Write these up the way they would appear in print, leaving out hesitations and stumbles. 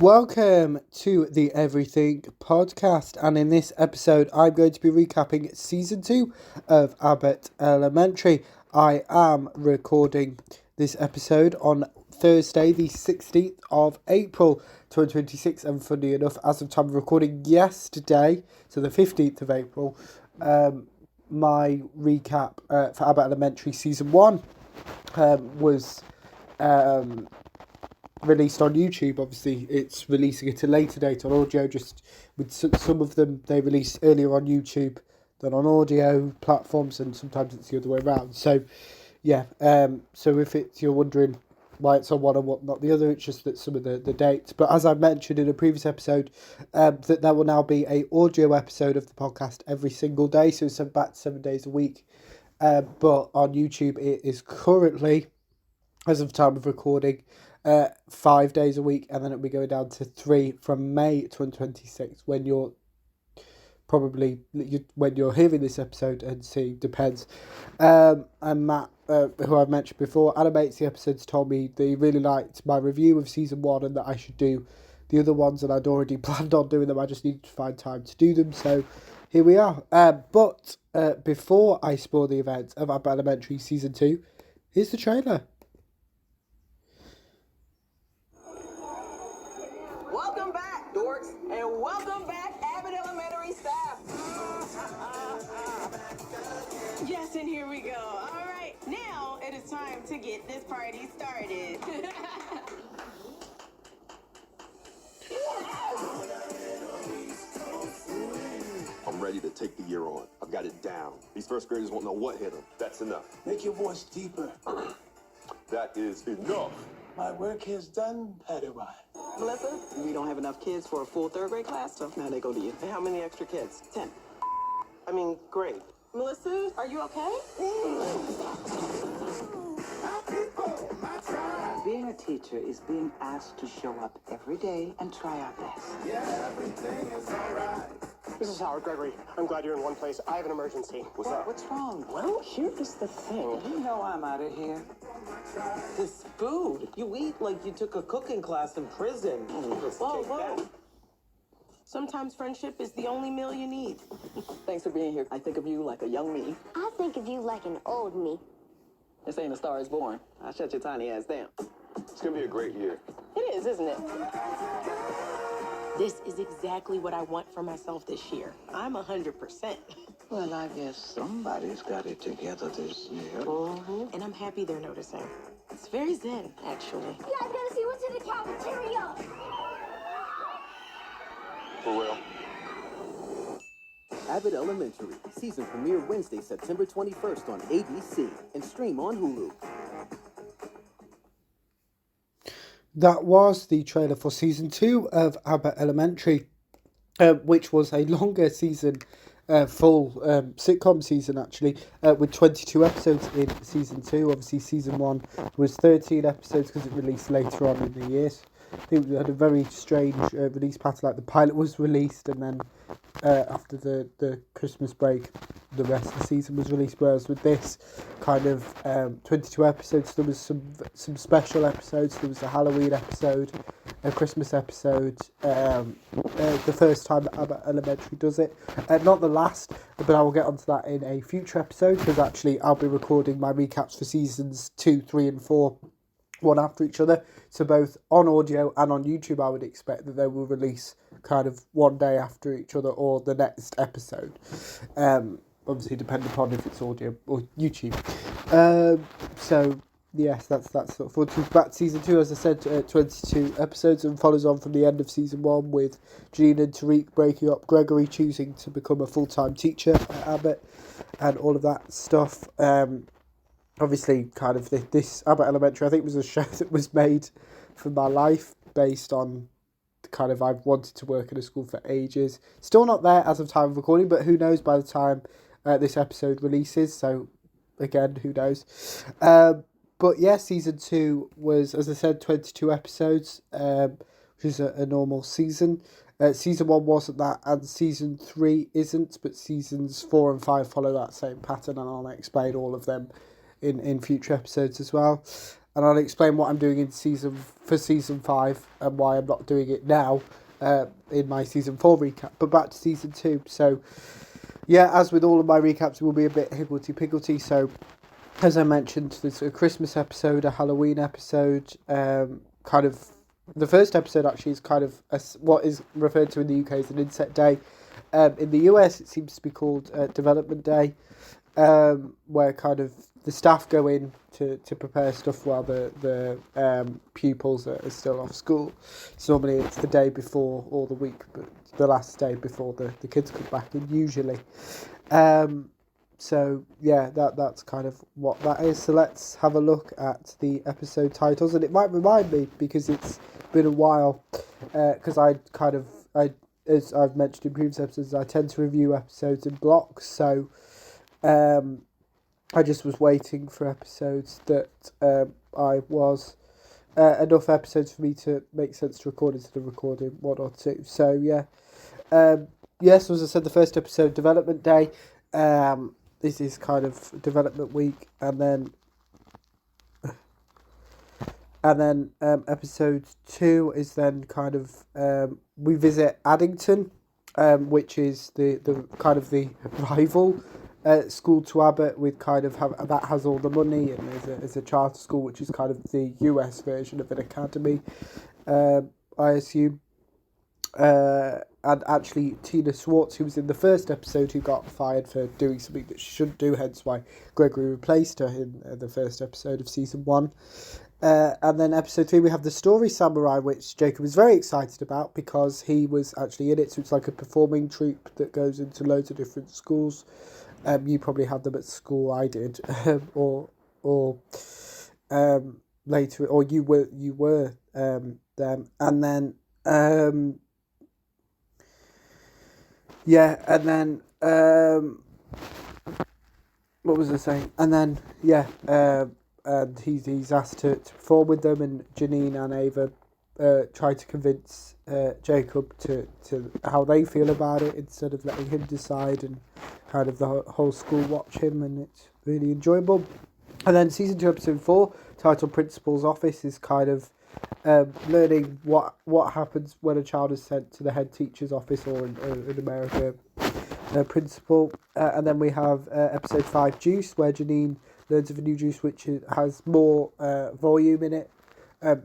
Welcome to the Everything Podcast, and in this episode I'm going to be recapping Season 2 of Abbott Elementary. I am recording this episode on Thursday the 16th of April 2026, and funny enough, as of time of recording yesterday, so the 15th of April, my recap for Abbott Elementary Season 1 was released on YouTube. Obviously it's releasing at a later date on audio, just with some of them they release earlier on YouTube than on audio platforms, and sometimes it's the other way around. So yeah, so if you're wondering why it's on one and what not the other, it's just that some of the dates. But as I mentioned in a previous episode, that there will now be a audio episode of the podcast every single day, so it's about 7 days a week. But on YouTube it is currently, as of time of recording, 5 days a week, and then it'll be going down to 3 from May 2026, when you're hearing this episode, and see, depends. And Matt, who I've mentioned before, animates the episodes, told me that he really liked my review of season 1 and that I should do the other ones, and I'd already planned on doing them. I just needed to find time to do them, so here we are. But before I spoil the events of Abbott Elementary Season 2, here's the trailer. Welcome back, dorks, and welcome back, Abbott Elementary staff. Yes, and here we go. All right, now it is time to get this party started. I'm ready to take the year on. I've got it down. These first graders won't know what hit them. That's enough. Make your voice deeper. That is enough. My work is done, Padawan. Melissa, we don't have enough kids for a full third grade class, so now they go to you. And how many extra kids? 10. I mean, great. Melissa, are you okay? Being a teacher is being asked to show up every day and try our best. This is Howard Gregory. I'm glad you're in one place. I have an emergency. What's up? What's wrong? Well, here is the thing. You know I'm out of here. This food. You eat like you took a cooking class in prison. Whoa. Sometimes friendship is the only meal you need. Thanks for being here. I think of you like a young me. I think of you like an old me. This ain't A Star Is Born. I'll shut your tiny ass down. It's gonna be a great year. It is, isn't it? This is exactly what I want for myself this year. I'm 100%. Well, I guess somebody's got it together this year. And I'm happy they're noticing. It's very zen, actually. Yeah, I gotta see what's in the cafeteria. For real. Abbott Elementary, season premiere Wednesday, September 21st on ABC, and stream on Hulu. That was the trailer for Season 2 of Abbott Elementary, which was a longer season, full sitcom season actually, with 22 episodes in Season 2. Obviously Season 1 was 13 episodes because it released later on in the years. I think we had a very strange release pattern, like the pilot was released and then after the Christmas break the rest of the season was released, whereas with this kind of 22 episodes there was some special episodes. There was a Halloween episode, a Christmas episode, the first time that Abbott Elementary does it, not the last, but I will get onto that in a future episode, because actually I'll be recording my recaps for seasons 2, 3 and 4 one after each other, so both on audio and on YouTube. I would expect that they will release kind of one day after each other or the next episode, obviously depending upon if it's audio or YouTube. So yes, that's sort of forward to back Season 2, as I said, 22 episodes, and follows on from the end of Season 1 with Jean and Tariq breaking up, Gregory choosing to become a full-time teacher at Abbott, and all of that stuff. Obviously, kind of this Abbott Elementary, I think, was a show that was made for my life, based on the kind of, I've wanted to work in a school for ages. Still not there as of time of recording, but who knows by the time this episode releases. So again, who knows? But yeah, Season 2 was, as I said, 22 episodes, which is a normal season. Season 1 wasn't that, and Season 3 isn't, but Seasons 4 and 5 follow that same pattern, and I'll explain all of them in future episodes as well. and I'll explain what I'm doing in season 5 and why I'm not doing it now in my season 4 recap. But back to season 2. So yeah, as with all of my recaps, it will be a bit higgledy-piggledy. So as I mentioned, there's a Christmas episode, a Halloween episode, kind of. The first episode actually is kind of what is referred to in the UK as an Inset Day. In the US, it seems to be called Development Day, where kind of the staff go in to prepare stuff while the pupils are still off school. So normally it's the day before or the week, but the last day before the kids come back in usually. So yeah, that's kind of what that is. So let's have a look at the episode titles, and it might remind me because it's been a while. Because as I've mentioned in previous episodes, I tend to review episodes in blocks. So I just was waiting for episodes that I was enough episodes for me to make sense to record instead of recording 1 or 2. So yeah, yes, as I said, the first episode, Development Day. This is kind of development week, and then episode 2 is then kind of we visit Addington, which is the kind of the rival school to Abbott, with kind of that has all the money, and there's a charter school which is kind of the US version of an academy, I assume. And actually Tina Swartz, who was in the first episode, who got fired for doing something that she shouldn't do, hence why Gregory replaced her in the first episode of season 1. And then episode 3 we have The Story Samurai, which Jacob was very excited about because he was actually in it. So it's like a performing troupe that goes into loads of different schools. You probably had them at school, I did, or later, or you were them, and then yeah, and then what was I saying? And then yeah, and he's asked to perform with them, and Janine and Ava try to convince Jacob to how they feel about it instead of letting him decide, and kind of the whole school watch him, and it's really enjoyable. And then season 2 episode 4, titled Principal's Office, is kind of learning what happens when a child is sent to the head teacher's office, or in America, principal. And then we have episode 5, Juice, where Janine learns of a new juice which has more volume in it,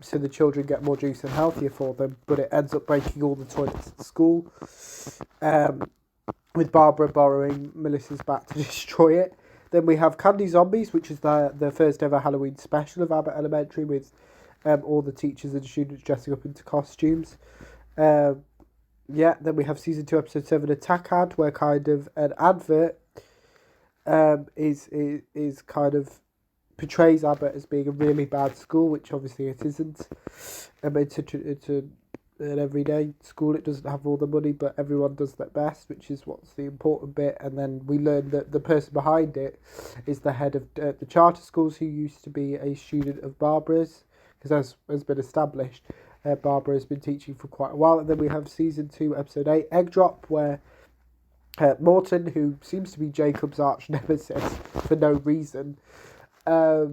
so the children get more juice and healthier for them, but it ends up breaking all the toilets at school, with Barbara borrowing Melissa's bat to destroy it. Then we have Candy Zombies, which is the first ever Halloween special of Abbott Elementary, with all the teachers and students dressing up into costumes. Then we have season 2 episode 7, Attack Ad, where kind of an advert is kind of portrays Abbott as being a really bad school, which obviously it isn't. It's an everyday school. It doesn't have all the money, but everyone does their best, which is what's the important bit. And then we learn that the person behind it is the head of the charter schools, who used to be a student of Barbara's, because as has been established, Barbara has been teaching for quite a while. And then we have season 2 episode 8, Egg Drop, where Morton, who seems to be Jacob's arch nemesis for no reason, but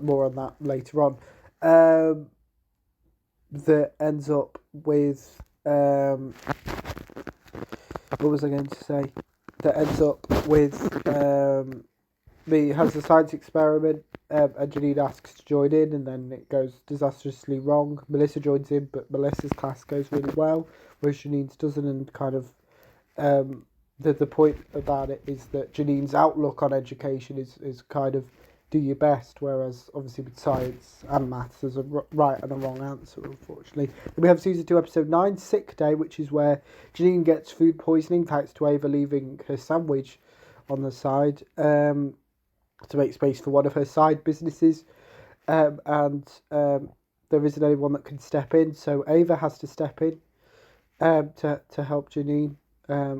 more on that later on, that ends up with what was I going to say? That ends up with has a science experiment, and Janine asks to join in, and then it goes disastrously wrong. Melissa joins in, but Melissa's class goes really well, whereas Janine's doesn't, and kind of the point about it is that Janine's outlook on education is kind of do your best, whereas obviously with science and maths there's a right and a wrong answer, unfortunately. Then we have season 2 episode 9, Sick Day, which is where Janine gets food poisoning thanks to Ava leaving her sandwich on the side to make space for one of her side businesses, and there isn't anyone that can step in, so Ava has to step in to help Janine,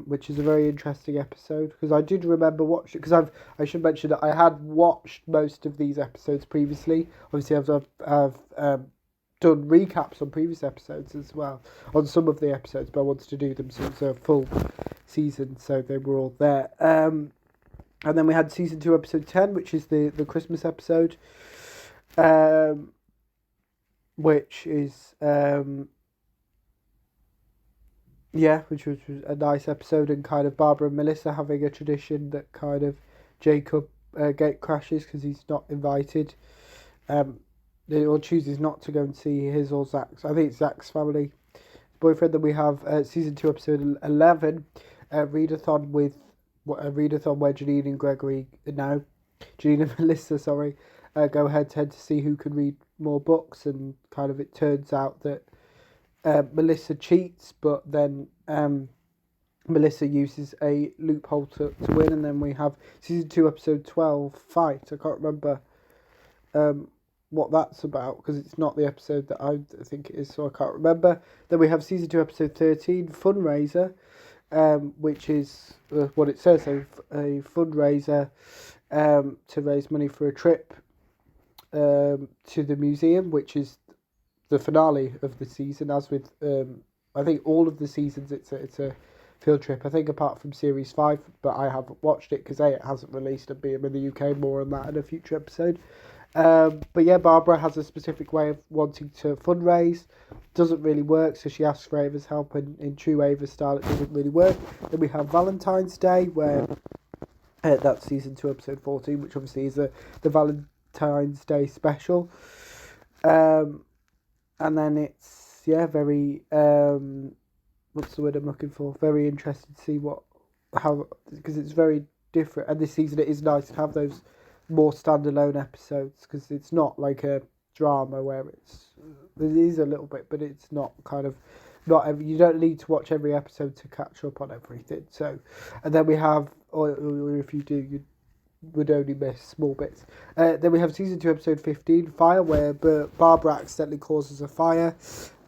which is a very interesting episode, because I did remember watching, because I should mention that I had watched most of these episodes previously. Obviously I've done recaps on previous episodes as well, on some of the episodes, but I wanted to do them so it's a full season, so they were all there. And then we had season 2, episode 10, which is the Christmas episode, which is which was a nice episode, and kind of Barbara and Melissa having a tradition that kind of Jacob gate crashes because he's not invited, or chooses not to go and see his or Zach's. I think it's Zach's family boyfriend. Then we have season 2, episode 11, readathon readathon where Janine and Melissa, go head to head to see who can read more books, and kind of it turns out that Melissa cheats, but then Melissa uses a loophole to win. And then we have season 2, episode 12, Fight. I can't remember what that's about because it's not the episode that I think it is, so I can't remember. Then we have season 2, episode 13, Fundraiser, which is what it says, a fundraiser to raise money for a trip to the museum, which is the finale of the season. As with I think all of the seasons, it's a field trip. I think apart from series 5, but I haven't watched it because it hasn't released, and being in the UK, more on that in a future episode. But yeah, Barbara has a specific way of wanting to fundraise. Doesn't really work, so she asks for Ava's help, and in true Ava style, it doesn't really work. Then we have Valentine's Day, where that's season 2, episode 14, which obviously is the Valentine's Day special. And then it's very what's the word I'm looking for? Very interested to see because it's very different. And this season, it is nice to have those more standalone episodes, because it's not like a drama where it is a little bit, but it's not you don't need to watch every episode to catch up on everything. So, and then we have, or if you do, you would only miss small bits. Then we have season 2, episode 15, Fire, where Barbara accidentally causes a fire.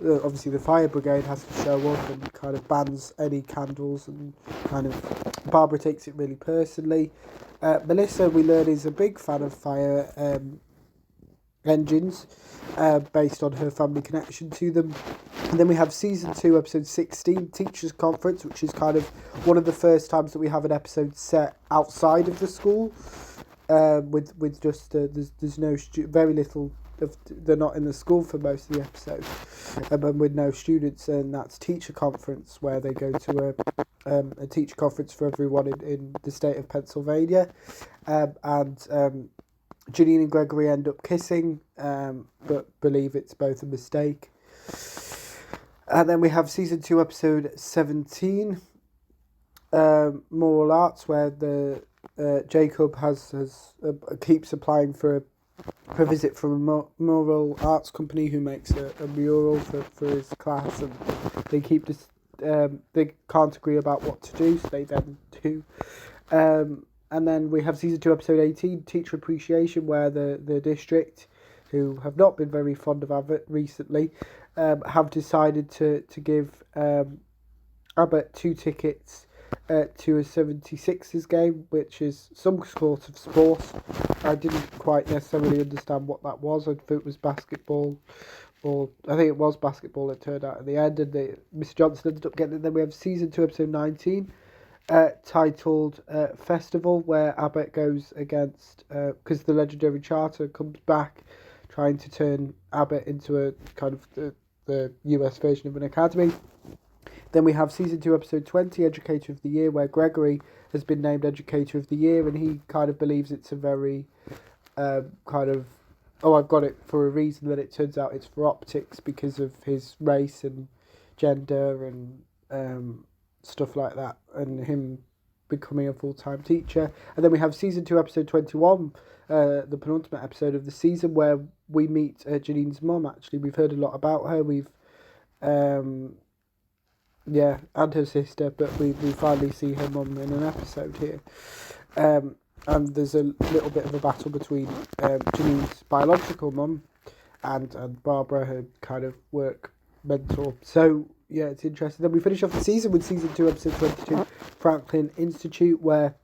Obviously the fire brigade has to show up and kind of bans any candles, and kind of Barbara takes it really personally. Melissa, we learn, is a big fan of fire engines, based on her family connection to them. And then we have season 2, episode 16, Teachers Conference, which is kind of one of the first times that we have an episode set outside of the school, with just there's no very little of, they're not in the school for most of the episode, and with no students, and that's Teacher Conference, where they go to a teacher conference for everyone in the state of Pennsylvania, and Janine and Gregory end up kissing, but believe it's both a mistake. And then we have season 2, episode 17, Moral Arts, where the Jacob keeps applying for a visit from a moral arts company who makes a mural for his class, and they they can't agree about what to do, so they then do. And then we have season 2, episode 18, Teacher Appreciation, where the district, who have not been very fond of Abbott recently, have decided to give Abbott 2 tickets to a 76ers game, which is some sort of sport. I didn't quite necessarily understand what that was. I thought it was basketball, or I think it was basketball, it turned out in the end, and Mr. Johnson ended up getting it. Then we have season 2, episode 19, titled Festival, where Abbott goes against, because the legendary charter comes back, trying to turn Abbott into a kind of the US version of an academy. Then we have season 2, episode 20, Educator of the Year, where Gregory has been named Educator of the Year, and he kind of believes it's a very I've got it for a reason, that it turns out it's for optics because of his race and gender and stuff like that, and him becoming a full-time teacher. And then we have season 2, episode 21, the penultimate episode of the season, where we meet Janine's mum. Actually, we've heard a lot about her. We've and her sister, but we finally see her mum in an episode here. And there's a little bit of a battle between Janine's biological mum and Barbara, her kind of work mentor. So yeah, it's interesting. Then we finish off the season with season 2, episode 22, Franklin Institute, where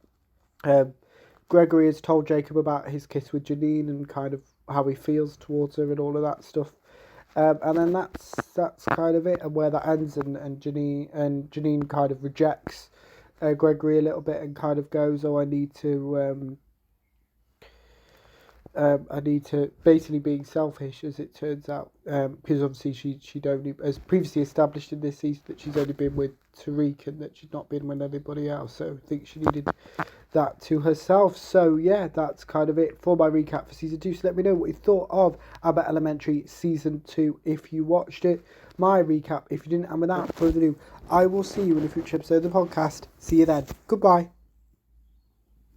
Gregory has told Jacob about his kiss with Janine and kind of how he feels towards her and all of that stuff. And then that's kind of it, and where that ends, and Janine kind of rejects Gregory a little bit and kind of goes, "Oh, I need to basically being selfish," as it turns out, because obviously she'd only, as previously established in this season, that she's only been with Tariq and that she's not been with anybody else. So I think she needed that to herself. So yeah, that's kind of it for my recap for season 2. So let me know what you thought of Abbott Elementary season 2 if you watched it. My recap if you didn't. And without further ado, I will see you in a future episode of the podcast. See you then. Goodbye.